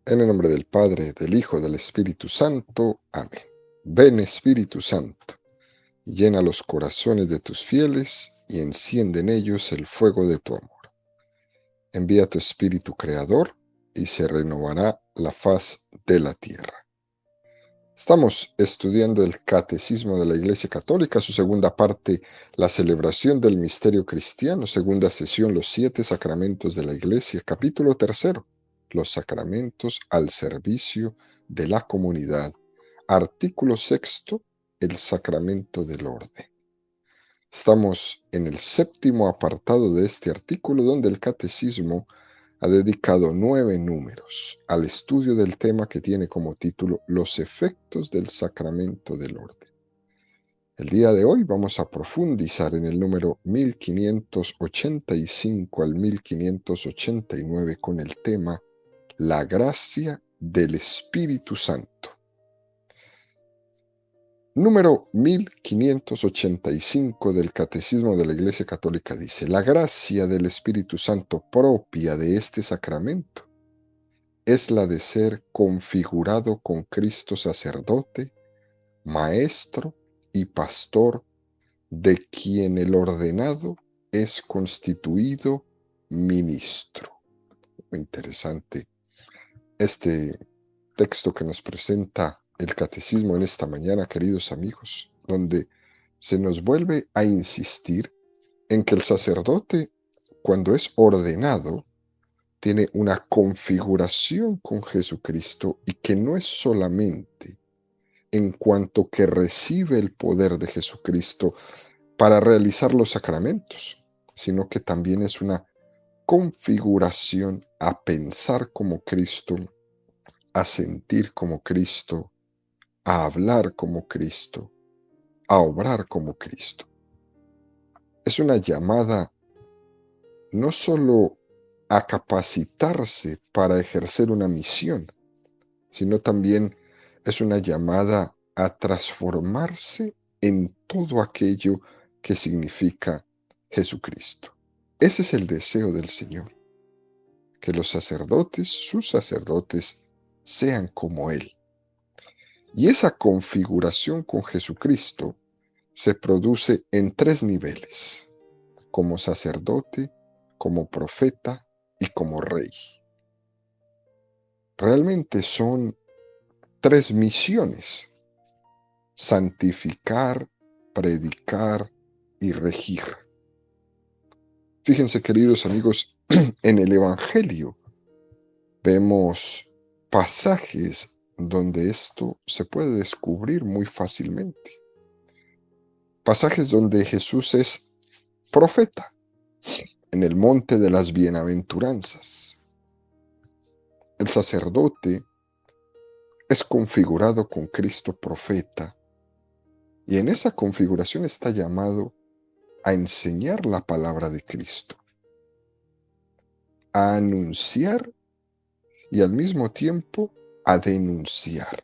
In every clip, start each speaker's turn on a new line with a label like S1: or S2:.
S1: En el nombre del Padre, del Hijo, del Espíritu Santo. Amén. Ven, Espíritu Santo, y llena los corazones de tus fieles y enciende en ellos el fuego de tu amor. Envía tu Espíritu Creador y se renovará la faz de la tierra. Estamos estudiando el Catecismo de la Iglesia Católica, su segunda parte, la celebración del misterio cristiano, segunda sesión, los 7 sacramentos de la Iglesia, capítulo tercero, los sacramentos al servicio de la comunidad, artículo sexto, el sacramento del orden. Estamos en el séptimo apartado de este artículo, donde el Catecismo ha dedicado 9 números al estudio del tema que tiene como título Los efectos del sacramento del orden. El día de hoy vamos a profundizar en el número 1585 al 1589 con el tema La gracia del Espíritu Santo. Número 1585 del Catecismo de la Iglesia Católica dice: la gracia del Espíritu Santo propia de este sacramento es la de ser configurado con Cristo sacerdote, maestro y pastor, de quien el ordenado es constituido ministro. Muy interesante este texto que nos presenta el Catecismo en esta mañana, queridos amigos, donde se nos vuelve a insistir en que el sacerdote, cuando es ordenado, tiene una configuración con Jesucristo y que no es solamente en cuanto que recibe el poder de Jesucristo para realizar los sacramentos, sino que también es una configuración a pensar como Cristo, a sentir como Cristo, a hablar como Cristo, a obrar como Cristo. Es una llamada no solo a capacitarse para ejercer una misión, sino también es una llamada a transformarse en todo aquello que significa Jesucristo. Ese es el deseo del Señor, que los sacerdotes, sus sacerdotes, sean como Él. Y esa configuración con Jesucristo se produce en 3 niveles: como sacerdote, como profeta y como rey. Realmente son 3 misiones: santificar, predicar y regir. Fíjense, queridos amigos, en el Evangelio vemos pasajes donde esto se puede descubrir muy fácilmente. Pasajes donde Jesús es profeta, en el monte de las bienaventuranzas. El sacerdote es configurado con Cristo profeta, y en esa configuración está llamado a enseñar la palabra de Cristo, a anunciar y al mismo tiempo a denunciar.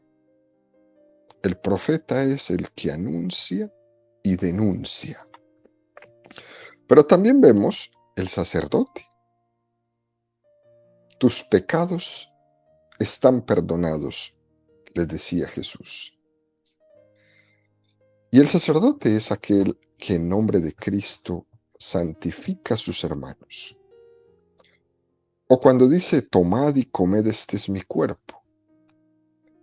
S1: El profeta es el que anuncia y denuncia. Pero también vemos el sacerdote. Tus pecados están perdonados, les decía Jesús. Y el sacerdote es aquel que en nombre de Cristo santifica a sus hermanos. O cuando dice: tomad y comed, este es mi cuerpo.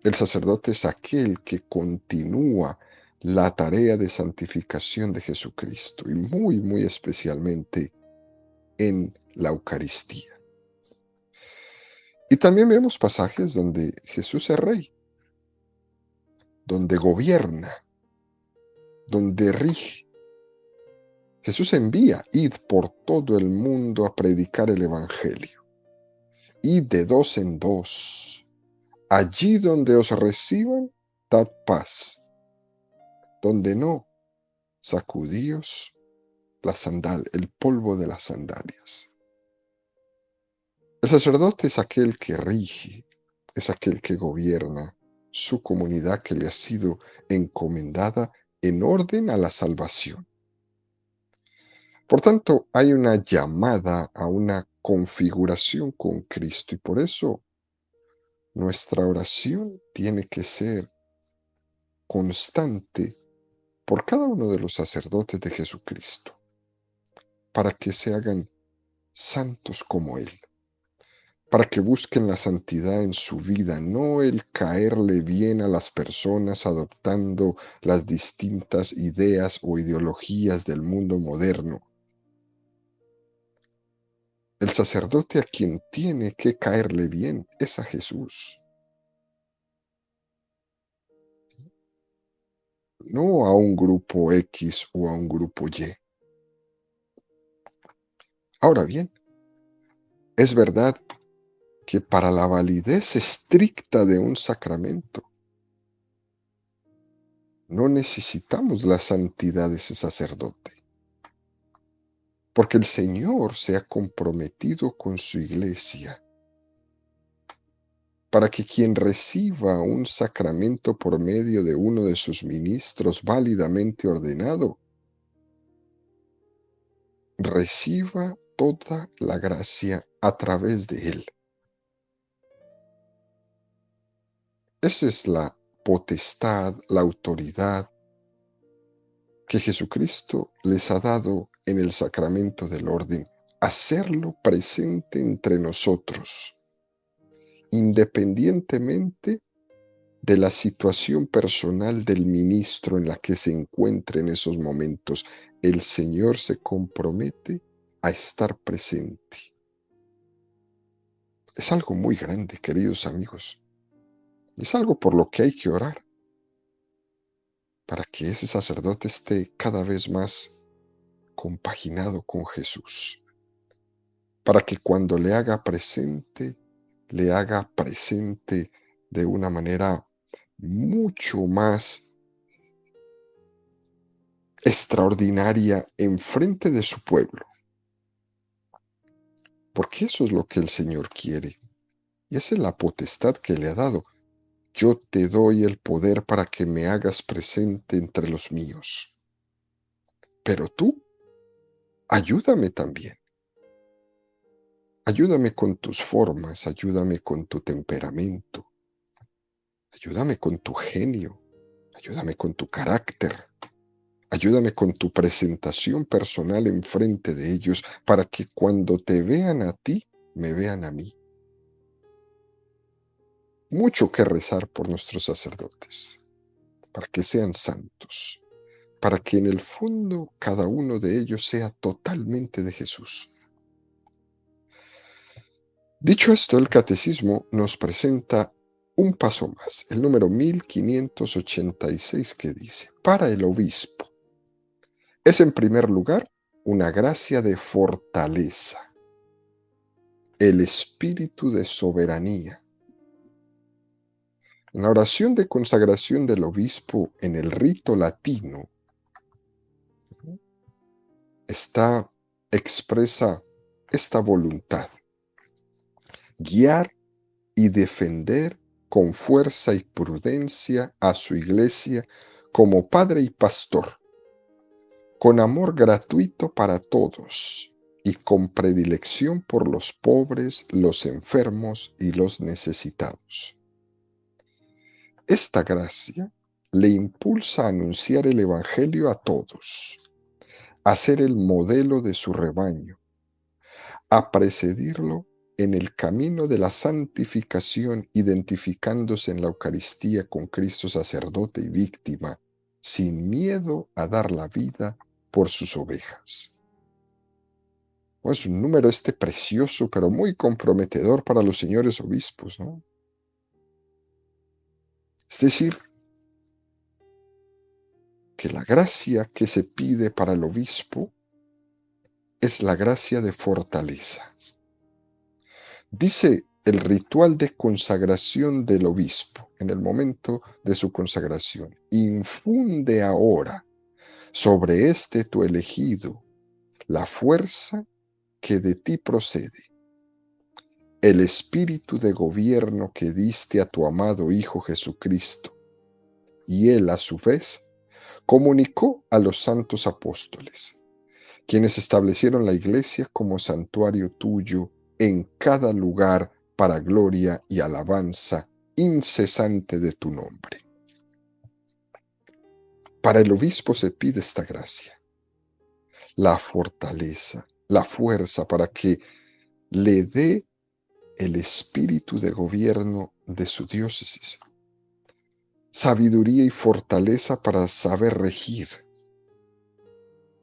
S1: El sacerdote es aquel que continúa la tarea de santificación de Jesucristo, y muy, muy especialmente en la Eucaristía. Y también vemos pasajes donde Jesús es rey, donde gobierna, donde rige. Jesús envía: id por todo el mundo a predicar el Evangelio. Id de 2 en 2. Allí donde os reciban, dad paz. Donde no, sacudíos el polvo de las sandalias. El sacerdote es aquel que rige, es aquel que gobierna su comunidad que le ha sido encomendada en orden a la salvación. Por tanto, hay una llamada a una configuración con Cristo, y por eso Nuestra oración tiene que ser constante por cada uno de los sacerdotes de Jesucristo, para que se hagan santos como Él, para que busquen la santidad en su vida, no el caerle bien a las personas adoptando las distintas ideas o ideologías del mundo moderno. El sacerdote a quien tiene que caerle bien es a Jesús, no a un grupo X o a un grupo Y. Ahora bien, es verdad que para la validez estricta de un sacramento no necesitamos la santidad de ese sacerdote, porque el Señor se ha comprometido con su iglesia para que quien reciba un sacramento por medio de uno de sus ministros válidamente ordenado, reciba toda la gracia a través de él. Esa es la potestad, la autoridad que Jesucristo les ha dado en el sacramento del orden, hacerlo presente entre nosotros, independientemente de la situación personal del ministro en la que se encuentre en esos momentos. El Señor se compromete a estar presente. Es algo muy grande, queridos amigos. Es algo por lo que hay que orar, para que ese sacerdote esté cada vez más compaginado con Jesús, para que cuando le haga presente de una manera mucho más extraordinaria enfrente de su pueblo, porque eso es lo que el Señor quiere, y esa es la potestad que le ha dado. Yo te doy el poder para que me hagas presente entre los míos, pero tú ayúdame también. Ayúdame con tus formas, ayúdame con tu temperamento, ayúdame con tu genio, ayúdame con tu carácter, ayúdame con tu presentación personal enfrente de ellos, para que cuando te vean a ti, me vean a mí. Mucho que rezar por nuestros sacerdotes, para que sean santos, para que en el fondo cada uno de ellos sea totalmente de Jesús. Dicho esto, el catecismo nos presenta un paso más, el número 1586, que dice: para el obispo es en primer lugar una gracia de fortaleza, el espíritu de soberanía. En la oración de consagración del obispo en el rito latino está expresa esta voluntad: guiar y defender con fuerza y prudencia a su iglesia como padre y pastor, con amor gratuito para todos y con predilección por los pobres, los enfermos y los necesitados. Esta gracia le impulsa a anunciar el Evangelio a todos, a ser el modelo de su rebaño, a precedirlo en el camino de la santificación, identificándose en la Eucaristía con Cristo sacerdote y víctima, sin miedo a dar la vida por sus ovejas. Es un número precioso, pero muy comprometedor para los señores obispos, ¿no? Es decir, que la gracia que se pide para el obispo es la gracia de fortaleza. Dice el ritual de consagración del obispo en el momento de su consagración: infunde ahora sobre tu elegido la fuerza que de ti procede, el espíritu de gobierno que diste a tu amado Hijo Jesucristo, y él a su vez comunicó a los santos apóstoles, quienes establecieron la iglesia como santuario tuyo en cada lugar para gloria y alabanza incesante de tu nombre. Para el obispo se pide esta gracia, la fortaleza, la fuerza para que le dé el espíritu de gobierno de su diócesis, sabiduría y fortaleza para saber regir,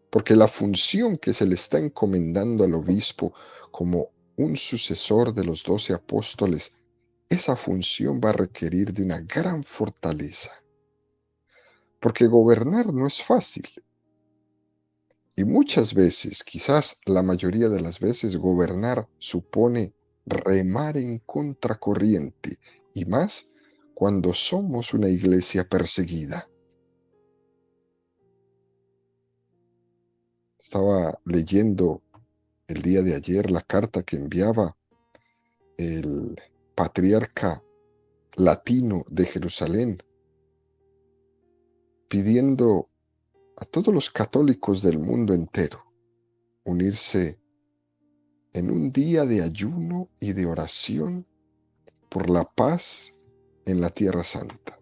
S1: porque la función que se le está encomendando al obispo como un sucesor de los 12 apóstoles, esa función va a requerir de una gran fortaleza, porque gobernar no es fácil. Y muchas veces, quizás la mayoría de las veces, gobernar supone remar en contracorriente, y más cuando somos una iglesia perseguida. Estaba leyendo el día de ayer la carta que enviaba el patriarca latino de Jerusalén, pidiendo a todos los católicos del mundo entero unirse en un día de ayuno y de oración por la paz en la Tierra Santa.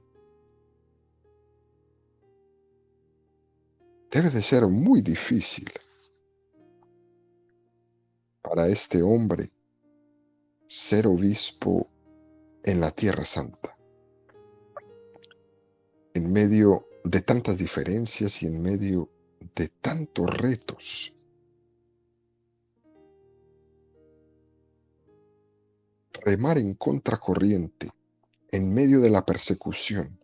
S1: Debe de ser muy difícil para este hombre ser obispo en la Tierra Santa, en medio de tantas diferencias y en medio de tantos retos. Remar en contracorriente, en medio de la persecución.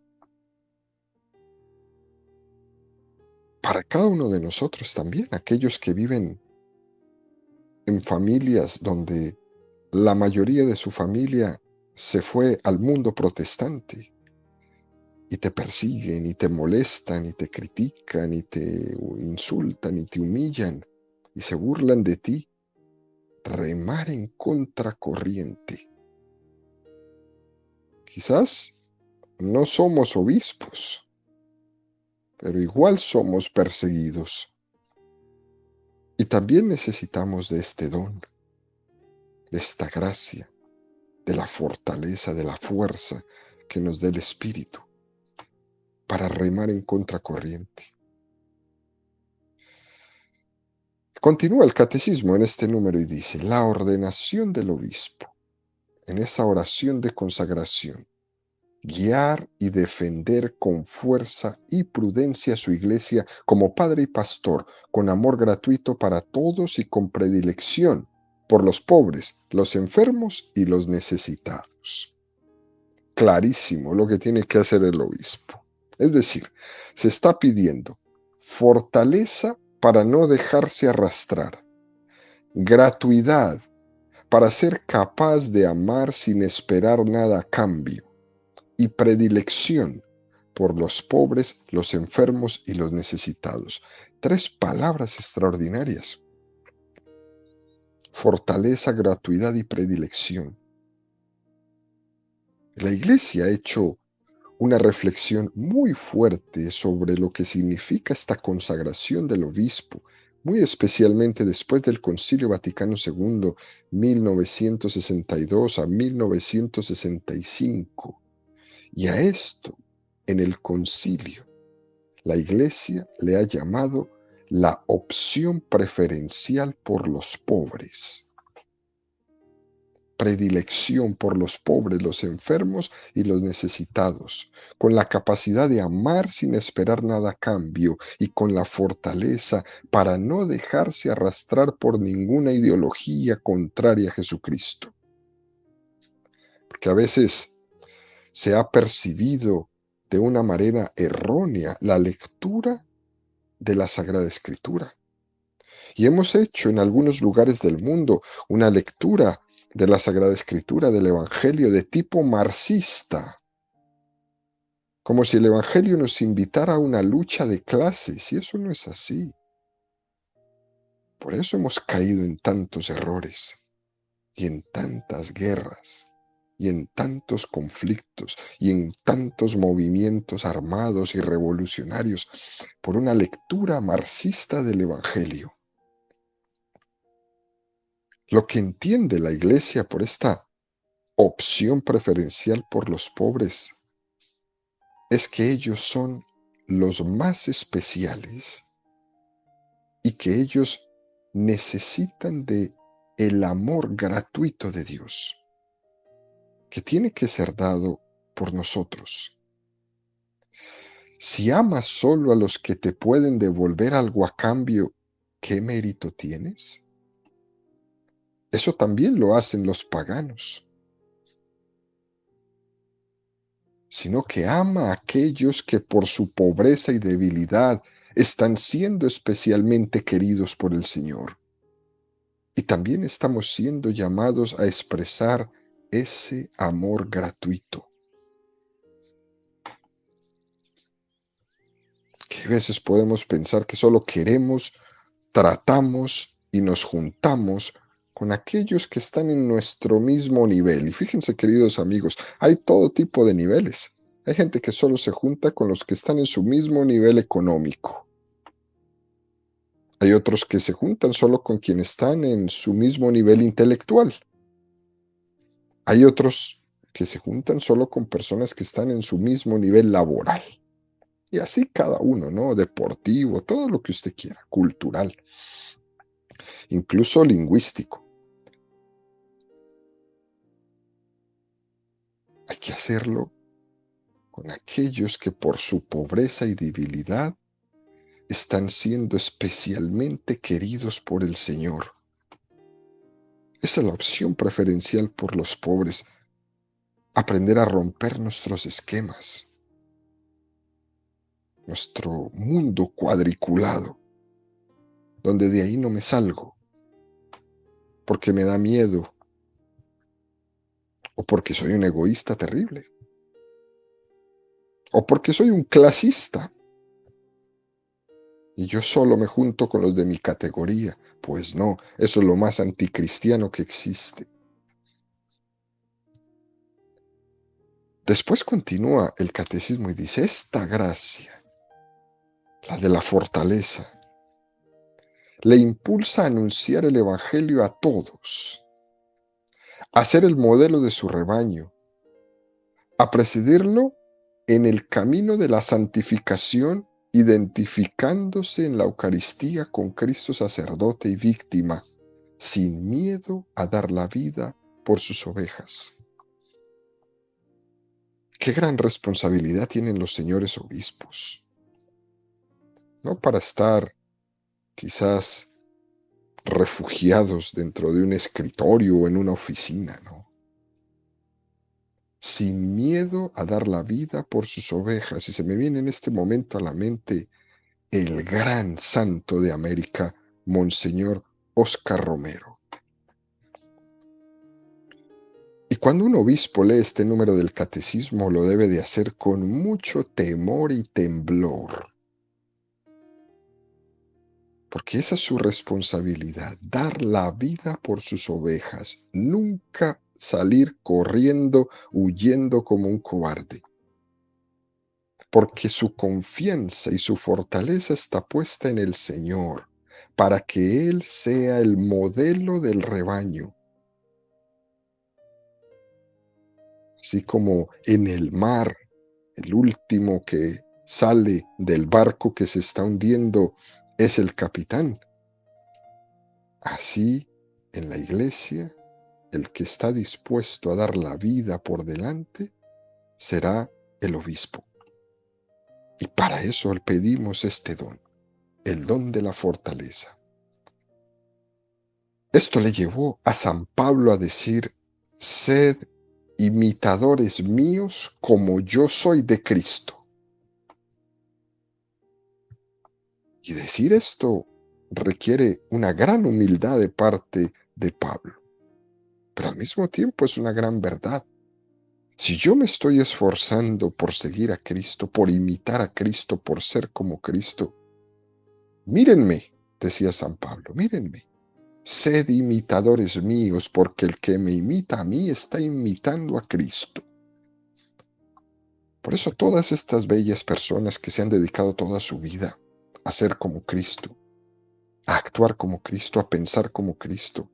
S1: Para cada uno de nosotros también, aquellos que viven en familias donde la mayoría de su familia se fue al mundo protestante y te persiguen y te molestan y te critican y te insultan y te humillan y se burlan de ti, remar en contracorriente. Quizás no somos obispos, pero igual somos perseguidos. Y también necesitamos de este don, de esta gracia, de la fortaleza, de la fuerza que nos dé el Espíritu para remar en contracorriente. Continúa el catecismo en este número y dice, la ordenación del obispo, en esa oración de consagración, guiar y defender con fuerza y prudencia a su iglesia como padre y pastor, con amor gratuito para todos y con predilección por los pobres, los enfermos y los necesitados. Clarísimo lo que tiene que hacer el obispo. Es decir, se está pidiendo fortaleza para no dejarse arrastrar, gratuidad para ser capaz de amar sin esperar nada a cambio, y predilección por los pobres, los enfermos y los necesitados. 3 palabras extraordinarias. Fortaleza, gratuidad y predilección. La Iglesia ha hecho una reflexión muy fuerte sobre lo que significa esta consagración del obispo, muy especialmente después del Concilio Vaticano II, 1962 a 1965. Y a esto, en el concilio, la Iglesia le ha llamado la opción preferencial por los pobres, predilección por los pobres, los enfermos y los necesitados, con la capacidad de amar sin esperar nada a cambio y con la fortaleza para no dejarse arrastrar por ninguna ideología contraria a Jesucristo. Porque a veces se ha percibido de una manera errónea la lectura de la Sagrada Escritura. Y hemos hecho en algunos lugares del mundo una lectura de la Sagrada Escritura, del Evangelio, de tipo marxista, como si el Evangelio nos invitara a una lucha de clases, y eso no es así. Por eso hemos caído en tantos errores y en tantas guerras y en tantos conflictos y en tantos movimientos armados y revolucionarios por una lectura marxista del Evangelio. Lo que entiende la Iglesia por esta opción preferencial por los pobres es que ellos son los más especiales y que ellos necesitan de el amor gratuito de Dios, que tiene que ser dado por nosotros. Si amas solo a los que te pueden devolver algo a cambio, ¿qué mérito tienes? Eso también lo hacen los paganos, sino que ama a aquellos que por su pobreza y debilidad están siendo especialmente queridos por el Señor. Y también estamos siendo llamados a expresar ese amor gratuito, que a veces podemos pensar que solo queremos, tratamos y nos juntamos con aquellos que están en nuestro mismo nivel. Y fíjense, queridos amigos, hay todo tipo de niveles. Hay gente que solo se junta con los que están en su mismo nivel económico. Hay otros que se juntan solo con quienes están en su mismo nivel intelectual. Hay otros que se juntan solo con personas que están en su mismo nivel laboral. Y así cada uno, ¿no? Deportivo, todo lo que usted quiera, cultural, incluso lingüístico. Hay que hacerlo con aquellos que por su pobreza y debilidad están siendo especialmente queridos por el Señor. Esa es la opción preferencial por los pobres, aprender a romper nuestros esquemas, nuestro mundo cuadriculado, donde de ahí no me salgo, porque me da miedo o porque soy un egoísta terrible, o porque soy un clasista y yo solo me junto con los de mi categoría. Pues no, eso es lo más anticristiano que existe. Después continúa el catecismo y dice, esta gracia, la de la fortaleza, le impulsa a anunciar el Evangelio a todos, a ser el modelo de su rebaño, a presidirlo en el camino de la santificación, identificándose en la Eucaristía con Cristo sacerdote y víctima, sin miedo a dar la vida por sus ovejas. Qué gran responsabilidad tienen los señores obispos, no para estar quizás refugiados dentro de un escritorio o en una oficina, ¿no? Sin miedo a dar la vida por sus ovejas. Y se me viene en este momento a la mente el gran santo de América, Monseñor Óscar Romero. Y cuando un obispo lee este número del catecismo, lo debe de hacer con mucho temor y temblor, porque esa es su responsabilidad, dar la vida por sus ovejas, nunca salir corriendo, huyendo como un cobarde, porque su confianza y su fortaleza está puesta en el Señor, para que Él sea el modelo del rebaño. Así como en el mar, el último que sale del barco que se está hundiendo es el capitán. Así, en la iglesia, el que está dispuesto a dar la vida por delante será el obispo. Y para eso le pedimos este don, el don de la fortaleza. Esto le llevó a San Pablo a decir, sed imitadores míos como yo soy de Cristo. Y decir esto requiere una gran humildad de parte de Pablo, pero al mismo tiempo es una gran verdad. Si yo me estoy esforzando por seguir a Cristo, por imitar a Cristo, por ser como Cristo, mírenme, decía San Pablo, mírenme, sed imitadores míos, porque el que me imita a mí está imitando a Cristo. Por eso todas estas bellas personas que se han dedicado toda su vida a ser como Cristo, a actuar como Cristo, a pensar como Cristo,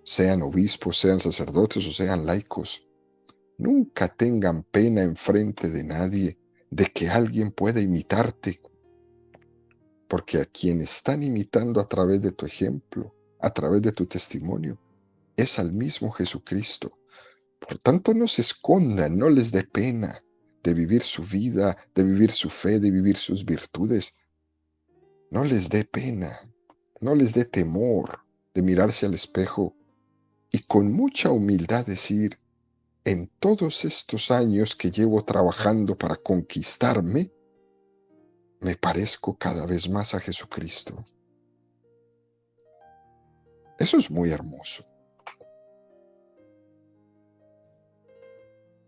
S1: sean obispos, sean sacerdotes o sean laicos, Nunca tengan pena enfrente de nadie de que alguien pueda imitarte, porque a quien están imitando a través de tu ejemplo, a través de tu testimonio, es al mismo Jesucristo. Por tanto, no se escondan, no les dé pena de vivir su vida, de vivir su fe, de vivir sus virtudes. No les dé pena, no les dé temor de mirarse al espejo y con mucha humildad decir, en todos estos años que llevo trabajando para conquistarme, me parezco cada vez más a Jesucristo. Eso es muy hermoso.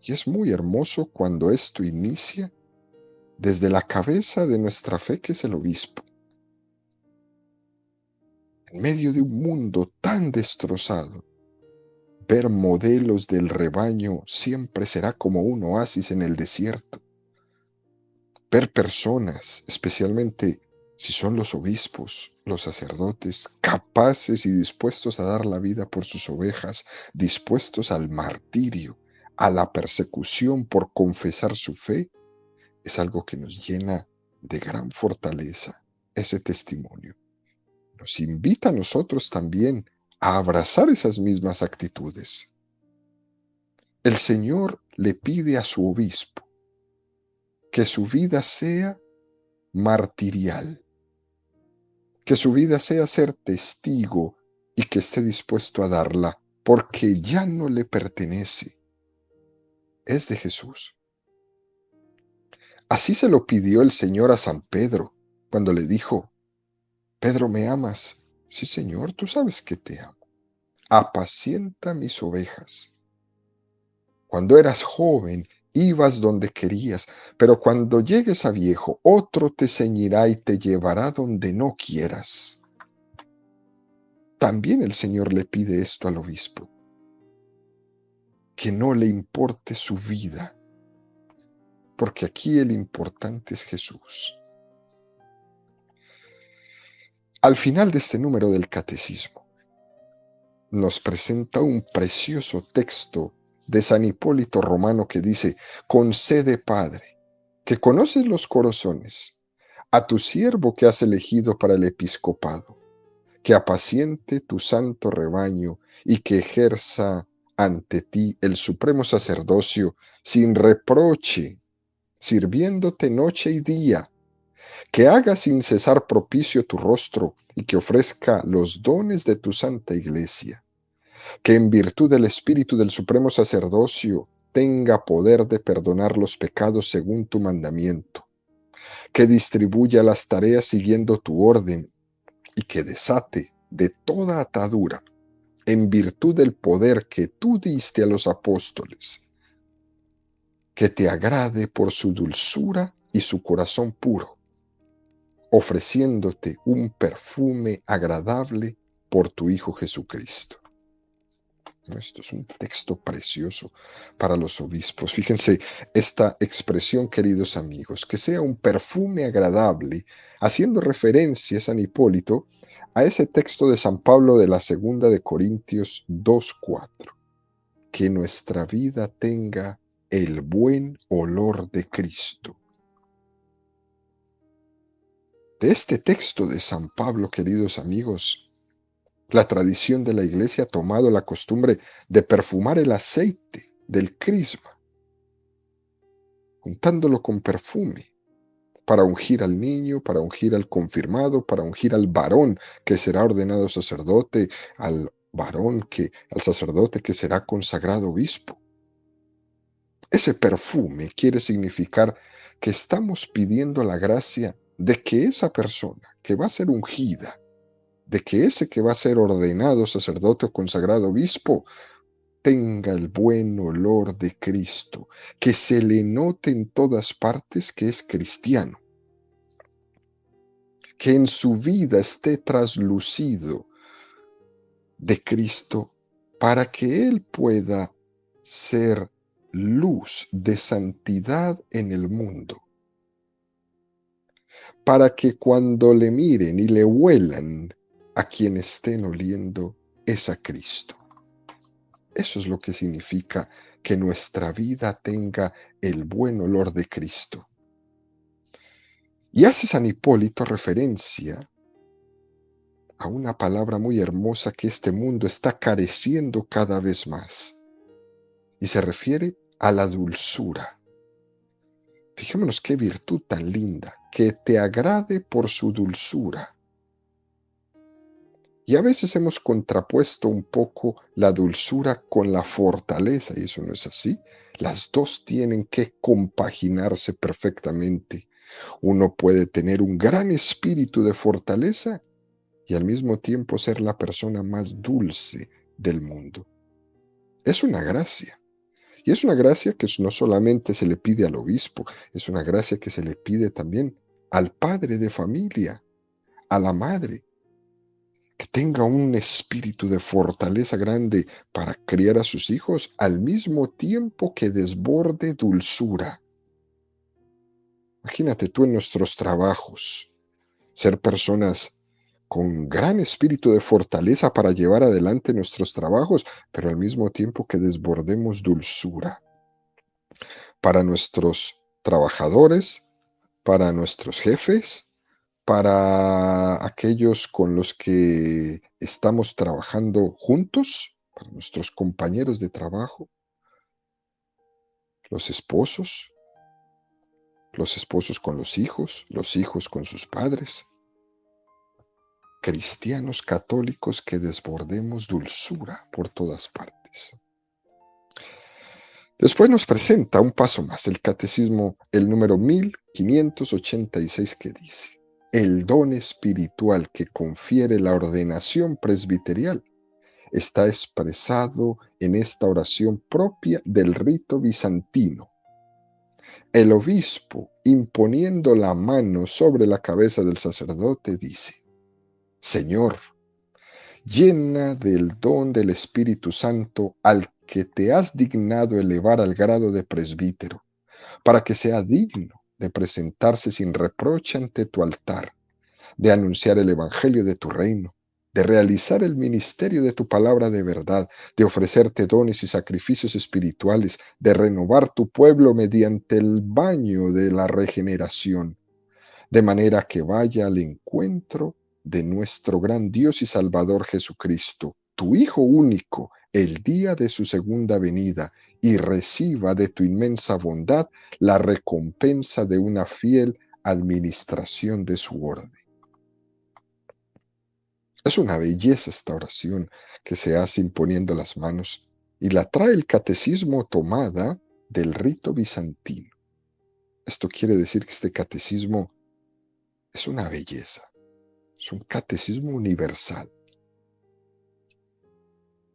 S1: Y es muy hermoso cuando esto inicia desde la cabeza de nuestra fe, que es el obispo. En medio de un mundo tan destrozado, ver modelos del rebaño siempre será como un oasis en el desierto. Ver personas, especialmente si son los obispos, los sacerdotes, capaces y dispuestos a dar la vida por sus ovejas, dispuestos al martirio, a la persecución por confesar su fe, es algo que nos llena de gran fortaleza, ese testimonio. Nos invita a nosotros también a abrazar esas mismas actitudes. El Señor le pide a su obispo que su vida sea martirial, que su vida sea ser testigo y que esté dispuesto a darla, porque ya no le pertenece, es de Jesús. Así se lo pidió el Señor a San Pedro cuando le dijo, Pedro, ¿me amas? Sí, Señor, tú sabes que te amo. Apacienta mis ovejas. Cuando eras joven, ibas donde querías, pero cuando llegues a viejo, otro te ceñirá y te llevará donde no quieras. También el Señor le pide esto al obispo, que no le importe su vida, porque aquí el importante es Jesús. Al final de este número del Catecismo, nos presenta un precioso texto de San Hipólito Romano que dice, concede, Padre, que conoces los corazones, a tu siervo que has elegido para el episcopado, que apaciente tu santo rebaño y que ejerza ante ti el supremo sacerdocio sin reproche, sirviéndote noche y día, que haga sin cesar propicio tu rostro y que ofrezca los dones de tu santa iglesia, que en virtud del espíritu del supremo sacerdocio tenga poder de perdonar los pecados según tu mandamiento, que distribuya las tareas siguiendo tu orden y que desate de toda atadura en virtud del poder que tú diste a los apóstoles, que te agrade por su dulzura y su corazón puro, ofreciéndote un perfume agradable por tu Hijo Jesucristo. Esto es un texto precioso para los obispos. Fíjense esta expresión, queridos amigos, que sea un perfume agradable, haciendo referencia, San Hipólito, a ese texto de San Pablo de la segunda de Corintios 2:4, que nuestra vida tenga el buen olor de Cristo. De este texto de San Pablo, queridos amigos, la tradición de la Iglesia ha tomado la costumbre de perfumar el aceite del crisma, juntándolo con perfume, para ungir al niño, para ungir al confirmado, para ungir al varón que será ordenado sacerdote, al sacerdote que será consagrado obispo. Ese perfume quiere significar que estamos pidiendo la gracia de que esa persona que va a ser ungida, de que ese que va a ser ordenado sacerdote o consagrado obispo, tenga el buen olor de Cristo, que se le note en todas partes que es cristiano, que en su vida esté traslucido de Cristo para que Él pueda ser luz de santidad en el mundo, para que cuando le miren y le huelan, a quien estén oliendo es a Cristo. Eso es lo que significa que nuestra vida tenga el buen olor de Cristo. Y hace San Hipólito referencia a una palabra muy hermosa que este mundo está careciendo cada vez más, y se refiere a la dulzura. Fijémonos qué virtud tan linda, que te agrade por su dulzura. Y a veces hemos contrapuesto un poco la dulzura con la fortaleza, y eso no es así. Las dos tienen que compaginarse perfectamente. Uno puede tener un gran espíritu de fortaleza y al mismo tiempo ser la persona más dulce del mundo. Es una gracia. Y es una gracia que no solamente se le pide al obispo, es una gracia que se le pide también al padre de familia, a la madre, que tenga un espíritu de fortaleza grande para criar a sus hijos al mismo tiempo que desborde dulzura. Imagínate tú en nuestros trabajos, ser personas con gran espíritu de fortaleza para llevar adelante nuestros trabajos, pero al mismo tiempo que desbordemos dulzura para nuestros trabajadores, para nuestros jefes, para aquellos con los que estamos trabajando juntos, para nuestros compañeros de trabajo, los esposos con los hijos con sus padres, cristianos católicos que desbordemos dulzura por todas partes. Después nos presenta un paso más el catecismo, el número 1586, que dice: el don espiritual que confiere la ordenación presbiterial está expresado en esta oración propia del rito bizantino. El obispo, imponiendo la mano sobre la cabeza del sacerdote, dice: Señor, llena del don del Espíritu Santo al que te has dignado elevar al grado de presbítero, para que sea digno de presentarse sin reproche ante tu altar, de anunciar el Evangelio de tu reino, de realizar el ministerio de tu palabra de verdad, de ofrecerte dones y sacrificios espirituales, de renovar tu pueblo mediante el baño de la regeneración, de manera que vaya al encuentro de nuestro gran Dios y Salvador Jesucristo, tu Hijo único, el día de su segunda venida, y reciba de tu inmensa bondad la recompensa de una fiel administración de su orden. Es una belleza esta oración que se hace imponiendo las manos y la trae el catecismo tomada del rito bizantino. Esto quiere decir que este catecismo es una belleza, es un catecismo universal.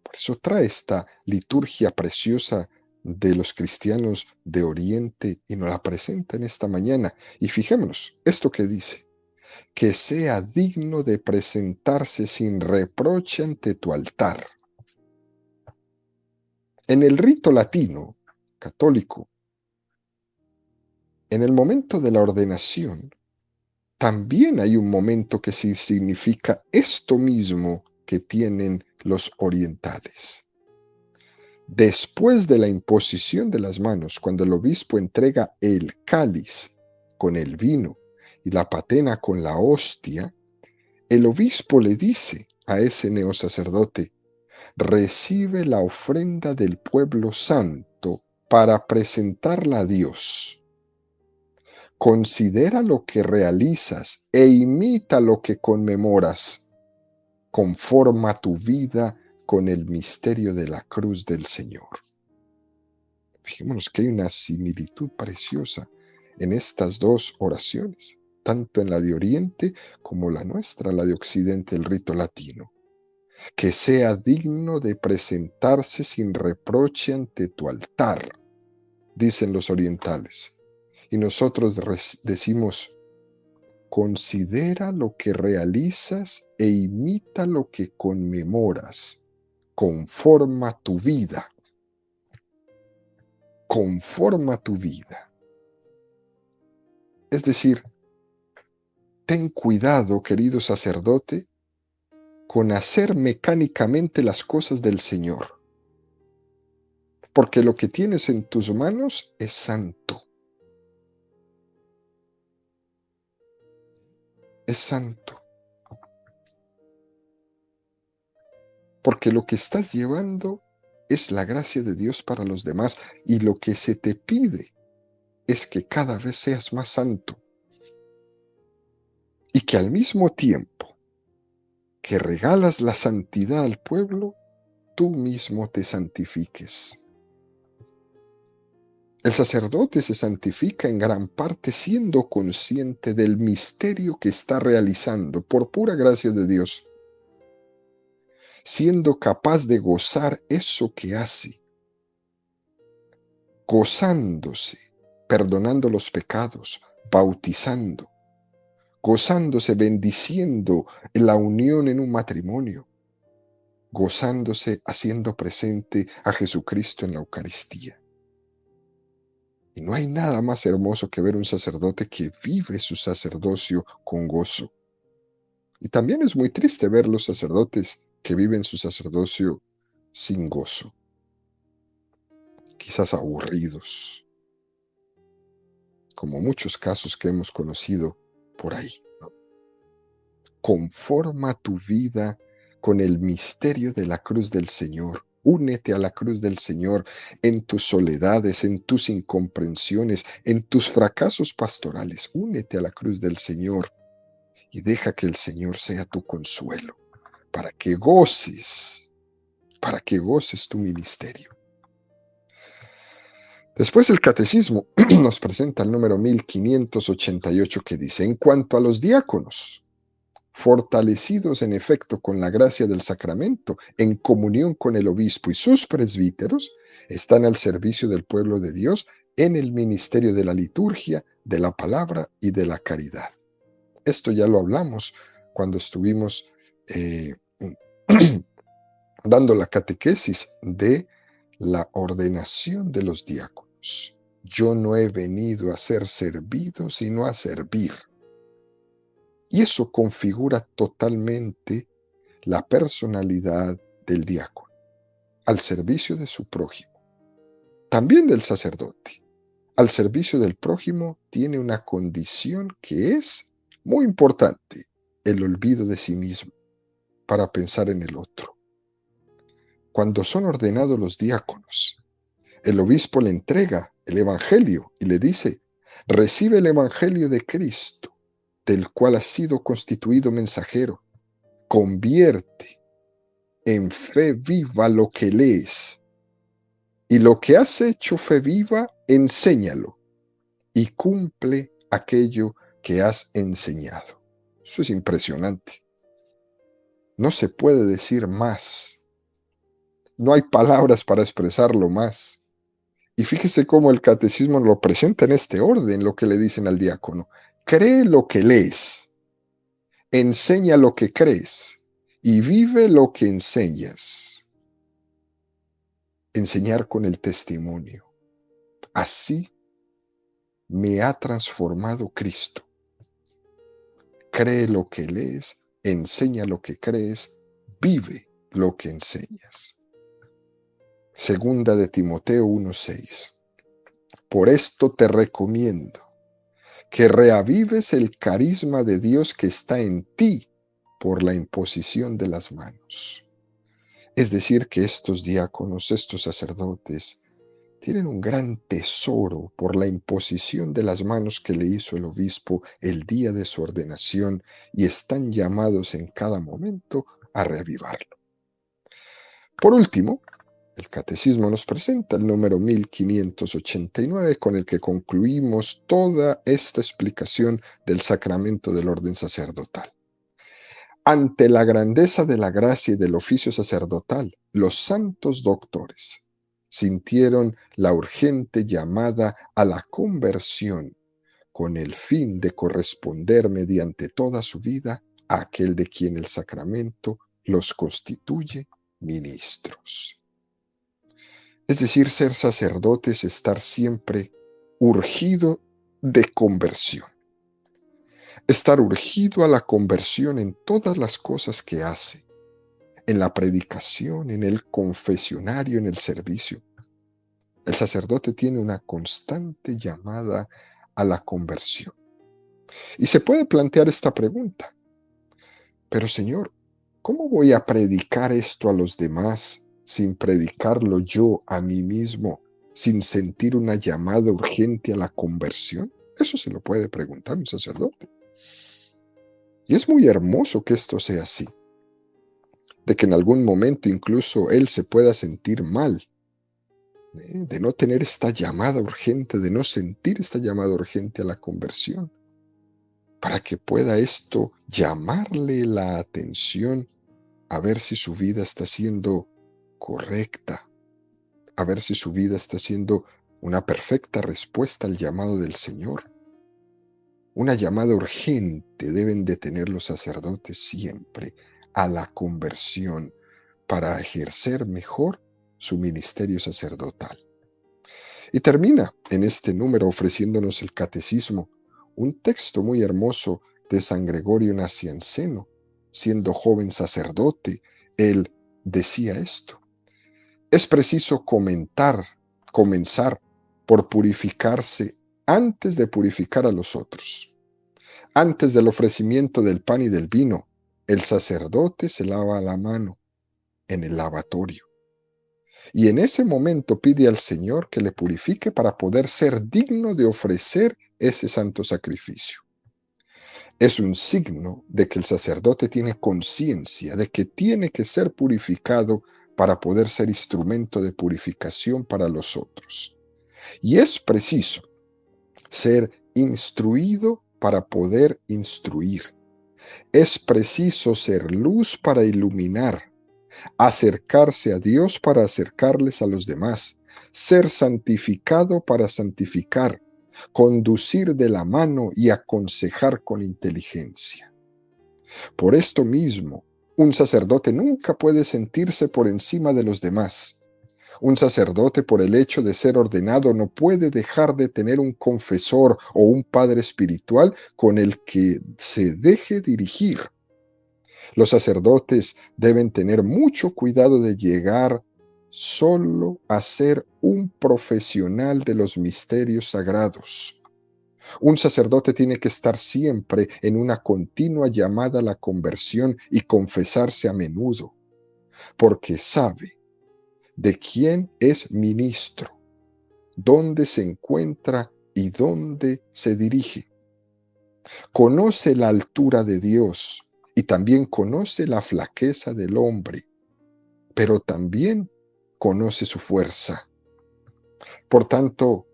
S1: Por eso trae esta liturgia preciosa de los cristianos de Oriente y nos la presenta en esta mañana. Y fijémonos, esto que dice: que sea digno de presentarse sin reproche ante tu altar. En el rito latino católico, en el momento de la ordenación, también hay un momento que sí significa esto mismo que tienen los orientales. Después de la imposición de las manos, cuando el obispo entrega el cáliz con el vino y la patena con la hostia, el obispo le dice a ese neosacerdote: recibe la ofrenda del pueblo santo para presentarla a Dios. Considera lo que realizas e imita lo que conmemoras. Conforma tu vida con el misterio de la cruz del Señor. Fijémonos que hay una similitud preciosa en estas dos oraciones, tanto en la de Oriente como la nuestra, la de Occidente, el rito latino. Que sea digno de presentarse sin reproche ante tu altar, dicen los orientales. Y nosotros decimos: considera lo que realizas e imita lo que conmemoras. Conforma tu vida. Conforma tu vida. Es decir, ten cuidado, querido sacerdote, con hacer mecánicamente las cosas del Señor. porque lo que tienes en tus manos es santo, es santo, porque lo que estás llevando es la gracia de Dios para los demás y lo que se te pide es que cada vez seas más santo y que al mismo tiempo que regalas la santidad al pueblo, tú mismo te santifiques. El sacerdote se santifica en gran parte siendo consciente del misterio que está realizando por pura gracia de Dios, siendo capaz de gozar eso que hace, gozándose, perdonando los pecados, bautizando, gozándose, bendiciendo la unión en un matrimonio, gozándose, haciendo presente a Jesucristo en la Eucaristía. Y no hay nada más hermoso que ver un sacerdote que vive su sacerdocio con gozo. Y también es muy triste ver los sacerdotes que viven su sacerdocio sin gozo, quizás aburridos, como muchos casos que hemos conocido por ahí, ¿no? Conforma tu vida con el misterio de la cruz del Señor. Únete a la cruz del Señor en tus soledades, en tus incomprensiones, en tus fracasos pastorales. Únete a la cruz del Señor y deja que el Señor sea tu consuelo, para que goces tu ministerio. Después el catecismo nos presenta el número 1588 que dice, en cuanto a los diáconos, fortalecidos en efecto con la gracia del sacramento, en comunión con el obispo y sus presbíteros, están al servicio del pueblo de Dios en el ministerio de la liturgia, de la palabra y de la caridad. Esto ya lo hablamos cuando estuvimos dando la catequesis de la ordenación de los diáconos. Yo no he venido a ser servido, sino a servir. Y eso configura totalmente la personalidad del diácono, al servicio de su prójimo. También del sacerdote. Al servicio del prójimo tiene una condición que es muy importante, el olvido de sí mismo, para pensar en el otro. Cuando son ordenados los diáconos, el obispo le entrega el Evangelio y le dice, recibe el Evangelio de Cristo, del cual has sido constituido mensajero. Convierte en fe viva lo que lees. Y lo que has hecho fe viva, enséñalo. Y cumple aquello que has enseñado. Eso es impresionante. No se puede decir más. No hay palabras para expresarlo más. Y fíjese cómo el catecismo lo presenta en este orden, lo que le dicen al diácono. Cree lo que lees, enseña lo que crees y vive lo que enseñas. Enseñar con el testimonio. Así me ha transformado Cristo. Cree lo que lees, enseña lo que crees, vive lo que enseñas. Segunda de Timoteo 1:6. Por esto te recomiendo que reavives el carisma de Dios que está en ti por la imposición de las manos. Es decir, que estos diáconos, estos sacerdotes, tienen un gran tesoro por la imposición de las manos que le hizo el obispo el día de su ordenación y están llamados en cada momento a reavivarlo. Por último, el catecismo nos presenta el número 1589 con el que concluimos toda esta explicación del sacramento del orden sacerdotal. Ante la grandeza de la gracia y del oficio sacerdotal, los santos doctores sintieron la urgente llamada a la conversión con el fin de corresponder mediante toda su vida a aquel de quien el sacramento los constituye ministros. Es decir, ser sacerdote es estar siempre urgido de conversión. Estar urgido a la conversión en todas las cosas que hace, en la predicación, en el confesionario, en el servicio. El sacerdote tiene una constante llamada a la conversión. Y se puede plantear esta pregunta: pero Señor, ¿cómo voy a predicar esto a los demás sin predicarlo yo a mí mismo, sin sentir una llamada urgente a la conversión? Eso se lo puede preguntar un sacerdote. Y es muy hermoso que esto sea así, de que en algún momento incluso él se pueda sentir mal, de no tener esta llamada urgente, de no sentir esta llamada urgente a la conversión, para que pueda esto llamarle la atención a ver si su vida está siendo correcta, a ver si su vida está siendo una perfecta respuesta al llamado del Señor. Una llamada urgente deben de tener los sacerdotes siempre a la conversión para ejercer mejor su ministerio sacerdotal. Y termina en este número ofreciéndonos el catecismo, un texto muy hermoso de San Gregorio Nacianceno. Siendo joven sacerdote, él decía esto: es preciso comenzar por purificarse antes de purificar a los otros. Antes del ofrecimiento del pan y del vino, el sacerdote se lava la mano en el lavatorio. Y en ese momento pide al Señor que le purifique para poder ser digno de ofrecer ese santo sacrificio. Es un signo de que el sacerdote tiene conciencia de que tiene que ser purificado para poder ser instrumento de purificación para los otros. Y es preciso ser instruido para poder instruir. Es preciso ser luz para iluminar, acercarse a Dios para acercarles a los demás, ser santificado para santificar, conducir de la mano y aconsejar con inteligencia. Por esto mismo, un sacerdote nunca puede sentirse por encima de los demás. Un sacerdote, por el hecho de ser ordenado, no puede dejar de tener un confesor o un padre espiritual con el que se deje dirigir. Los sacerdotes deben tener mucho cuidado de llegar solo a ser un profesional de los misterios sagrados. Un sacerdote tiene que estar siempre en una continua llamada a la conversión y confesarse a menudo, porque sabe de quién es ministro, dónde se encuentra y dónde se dirige. Conoce la altura de Dios y también conoce la flaqueza del hombre, pero también conoce su fuerza. Por tanto,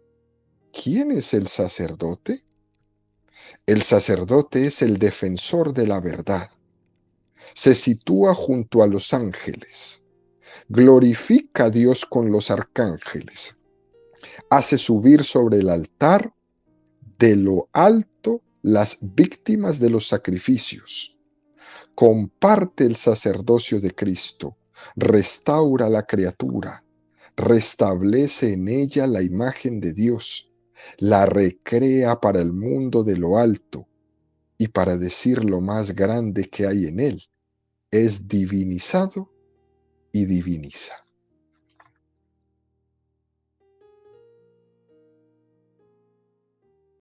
S1: ¿quién es el sacerdote? El sacerdote es el defensor de la verdad. Se sitúa junto a los ángeles. Glorifica a Dios con los arcángeles. Hace subir sobre el altar de lo alto las víctimas de los sacrificios. Comparte el sacerdocio de Cristo. Restaura la criatura. Restablece en ella la imagen de Dios. La recrea para el mundo de lo alto y para decir lo más grande que hay en él. Es divinizado y diviniza.